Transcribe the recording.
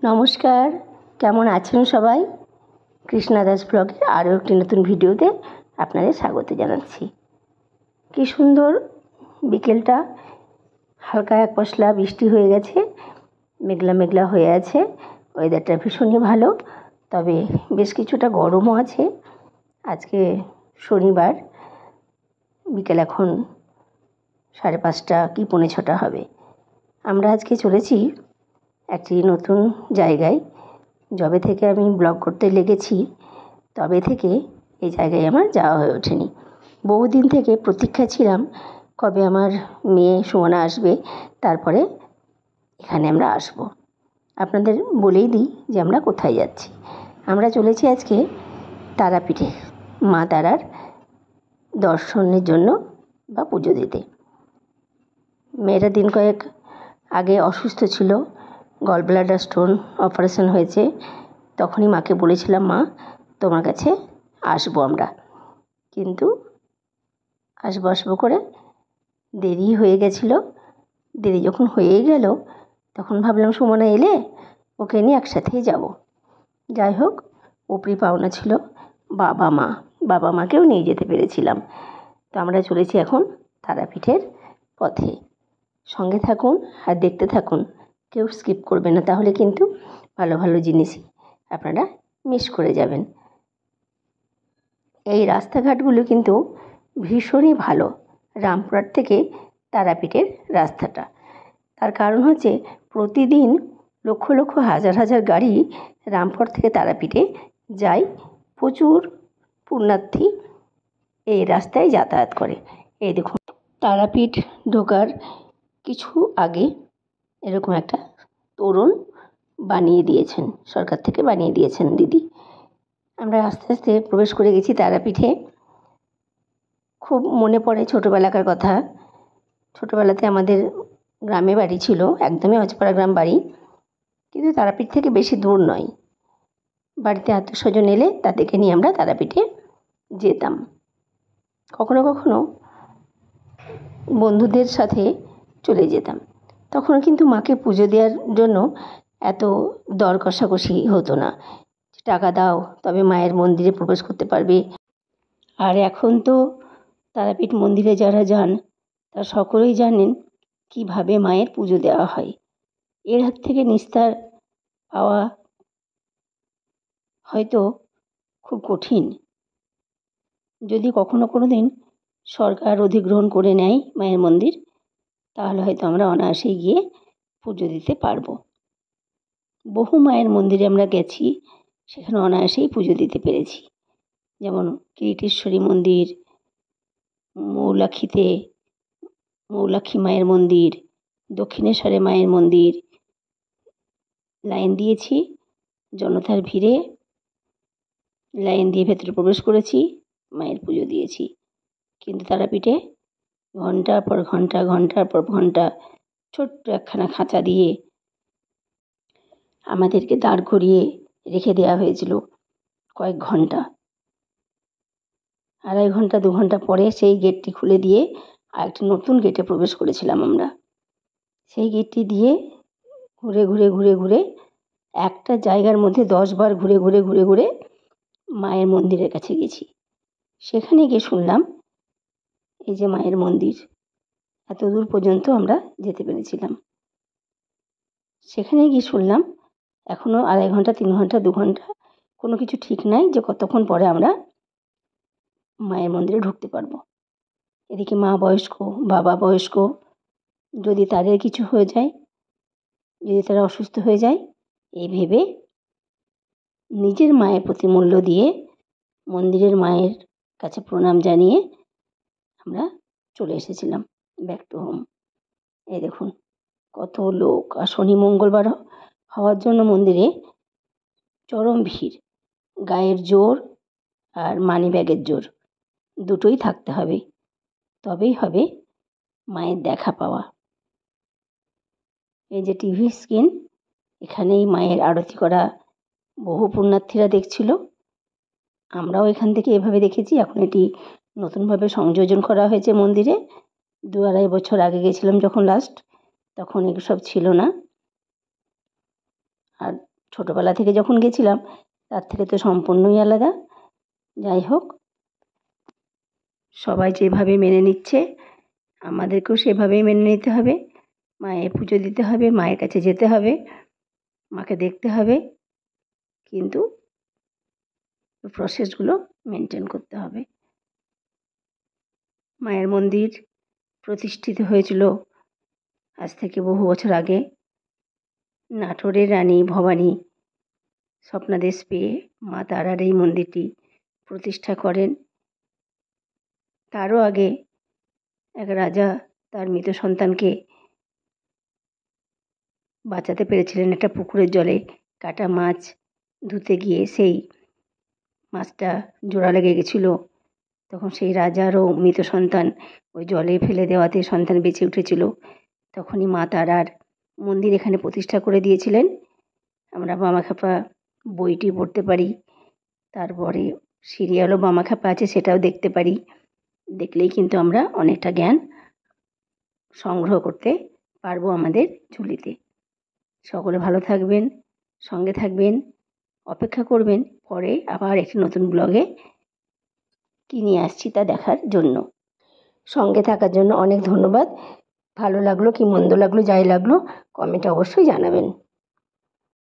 নমস্কার, কেমন আছেন সবাই? কৃষ্ণা দাস ব্লগের আরও একটি নতুন ভিডিওতে আপনাদের স্বাগত জানাচ্ছি। কী সুন্দর বিকেলটা, হালকা এক পশলা বৃষ্টি হয়ে গেছে, মেঘলা মেঘলা হয়ে আছে। ওয়েদারটা ভীষণই ভালো, তবে বেশ কিছুটা গরমও আছে। আজকে শনিবার, বিকেল এখন 5:30 কি 5:45 হবে। আমরা আজকে চলেছি একটি নতুন জায়গায়। যবে থেকে আমি ব্লগ করতে লেগেছি তবে থেকে এই জায়গায় আমার যাওয়া হয়ে ওঠেনি। বহুদিন থেকে প্রতীক্ষা ছিলাম কবে আমার মেয়ে সুমনা আসবে, তারপরে এখানে আমরা আসব। আপনাদের বলেই দিই যে আমরা কোথায় যাচ্ছি। আমরা চলেছি আজকে তারাপীঠে, মা তারার দর্শনের জন্য বা পুজো দিতে। মেয়েটা দিন কয়েক আগে অসুস্থ ছিল, গলব্লাডার স্টোন অপারেশন হয়েছে। তখনই মাকে বলেছিলাম, মা তোমার কাছে আসবো আমরা, কিন্তু আসবো করে দেরি হয়ে গেছিলো। দেরি যখন হয়ে গেল তখন ভাবলাম সুমনা এলে ওকে নিয়ে একসাথেই যাব। যাই হোক, উপরি পাওনা ছিল বাবা মাকেও নিয়ে যেতে পেরেছিলাম। তো আমরা চলেছি এখন তারাপীঠের পথে। সঙ্গে থাকুন আর দেখতে থাকুন, কেউ স্কিপ করবে না, তাহলে কিন্তু ভালো ভালো জিনিসই আপনারা মিস করে যাবেন। এই রাস্তাঘাটগুলো কিন্তু ভীষণই ভালো, রামপুরহাট থেকে তারাপীঠের রাস্তাটা। তার কারণ হচ্ছে প্রতিদিন লক্ষ লক্ষ হাজার হাজার গাড়ি রামপুরহাট থেকে তারাপীঠে যায়। প্রচুর পুণ্যার্থী এই রাস্তায় যাতায়াত করে। এই দেখুন, তারাপীঠ ঢোকার কিছু আগে এরকম একটা তোরণ বানিয়ে দিয়েছেন, সরকার থেকে বানিয়ে দিয়েছেন দিদি। আমরা আস্তে আস্তে প্রবেশ করে গেছি তারাপীঠে। খুব মনে পড়ে ছোটোবেলাকার কথা। ছোটোবেলাতে আমাদের গ্রামে বাড়ি ছিল, একদমই অজপাড়া গ্রাম বাড়ি, কিন্তু তারাপীঠ থেকে বেশি দূর নয়। বাড়িতে আত্মীয়স্বজন এলে তাদেরকে নিয়ে আমরা তারাপীঠে যেতাম। কখনো কখনো বন্ধুদের সাথে চলে যেতাম। তখন কিন্তু মাকে পুজো দেওয়ার জন্য এত দর কষাকষি হতো না, টাকা দাও তবে মায়ের মন্দিরে প্রবেশ করতে পারবে। আর এখন তো তারাপীঠ মন্দিরে যারা যান তারা সকলেই জানেন কিভাবে মায়ের পুজো দেওয়া হয়। এর হাত থেকে নিস্তার পাওয়া হয়তো খুব কঠিন। যদি কখনো কোনো দিন সরকার অধিগ্রহণ করে নেয় মায়ের মন্দির, তাহলে হয়তো আমরা অনায়াসেই গিয়ে পুজো দিতে পারবো। বহু মায়ের মন্দিরে আমরা গেছি, সেখানে অনায়াসেই পুজো দিতে পেরেছি। যেমন কিরিটেশ্বরী মন্দির, মৌলাক্ষী মায়ের মন্দির, দক্ষিণেশ্বরে মায়ের মন্দির। লাইন দিয়েছি, জনতার ভিড়ে লাইন দিয়ে ভেতরে প্রবেশ করেছি, মায়ের পুজো দিয়েছি। কিন্তু তারাপীঠে ঘন্টার পর ঘন্টা ছোট্ট একখানা খাঁচা দিয়ে আমাদেরকে দাঁড় করিয়ে রেখে দেওয়া হয়েছিল কয়েক ঘন্টা। 2.5 ঘন্টা 2 ঘন্টা পরে সেই গেটটি খুলে দিয়ে আরেকটি নতুন গেটে প্রবেশ করেছিলাম আমরা। সেই গেটটি দিয়ে ঘুরে একটা জায়গার মধ্যে 10 বার ঘুরে মায়ের মন্দিরের কাছে গেছি। সেখানে গিয়ে শুনলাম এই যে মায়ের মন্দির, এত দূর পর্যন্ত আমরা যেতে পেরেছিলাম। সেখানে গিয়ে শুনলাম এখনও 2.5 ঘন্টা 3 ঘন্টা 2 ঘন্টা কোনো কিছু ঠিক নাই যে কতক্ষণ পরে আমরা মায়ের মন্দিরে ঢুকতে পারবো। এদিকে মা বয়স্ক, বাবা বয়স্ক, যদি তাদের কিছু হয়ে যায়, যদি তারা অসুস্থ হয়ে যায়, এই ভেবে নিজের মায়ের প্রতি মূল্য দিয়ে মন্দিরের মায়ের কাছে প্রণাম জানিয়ে আমরা চলে এসেছিলাম ব্যাক টু হোম। এই দেখুন কত লোক, আর শনি মঙ্গলবার হওয়ার জন্য মন্দিরে চরম ভিড়। গায়ের জোর আর মানি ব্যাগের জোর দুটোই থাকতে হবে, তবেই হবে মায়ের দেখা পাওয়া। এই যে টিভি স্ক্রিন, এখানেই মায়ের আরতি করা বহু পুণ্যার্থীরা দেখছিল। আমরাও এখান থেকে এভাবে দেখেছি। এখন এটি নতুনভাবে সংযোজন করা হয়েছে মন্দিরে। 2-2.5 বছর আগে গেছিলাম যখন লাস্ট, তখন এসব ছিল না। আর ছোটোবেলা থেকে যখন গেছিলাম তার থেকে তো সম্পূর্ণই আলাদা। যাই হোক, সবাই যেভাবে মেনে নিচ্ছে আমাদেরকেও সেভাবেই মেনে নিতে হবে। মায়ের পুজো দিতে হবে, মায়ের কাছে যেতে হবে, মাকে দেখতে হবে, কিন্তু প্রসেসগুলো মেনটেন করতে হবে। মায়ের মন্দির প্রতিষ্ঠিত হয়েছিল আজ থেকে বহু বছর আগে। নাটোরের রানী ভবানী স্বপ্নাদেশ পেয়ে মা তারার এই মন্দিরটি প্রতিষ্ঠা করেন। তারও আগে এক রাজা তার মৃত সন্তানকে বাঁচাতে পেরেছিলেন একটা পুকুরের জলে কাটা মাছ ধুতে গিয়ে সেই মাছটা জোড়া লেগে গেছিল। তখন সেই রাজারও মৃত সন্তান ওই জলে ফেলে দেওয়াতে সন্তান বেঁচে উঠেছিল। তখনই মা তারার মন্দির এখানে প্রতিষ্ঠা করে দিয়েছিলেন। আমরা বামাখ্যাপা বইটি পড়তে পারি, তারপরে সিরিয়ালও বামাখ্যাপা আছে, সেটাও দেখতে পারি। দেখলেই কিন্তু আমরা অনেকটা জ্ঞান সংগ্রহ করতে পারবো আমাদের ঝুলিতে। সকলে ভালো থাকবেন, সঙ্গে থাকবেন, অপেক্ষা করবেন পরে আবার একটি নতুন ব্লগে কী নিয়ে আসছি তা দেখার জন্য। সঙ্গে থাকার জন্য অনেক ধন্যবাদ। ভালো লাগলো কি মন্দ লাগলো, যাই লাগলো কমেন্টে অবশ্যই জানাবেন।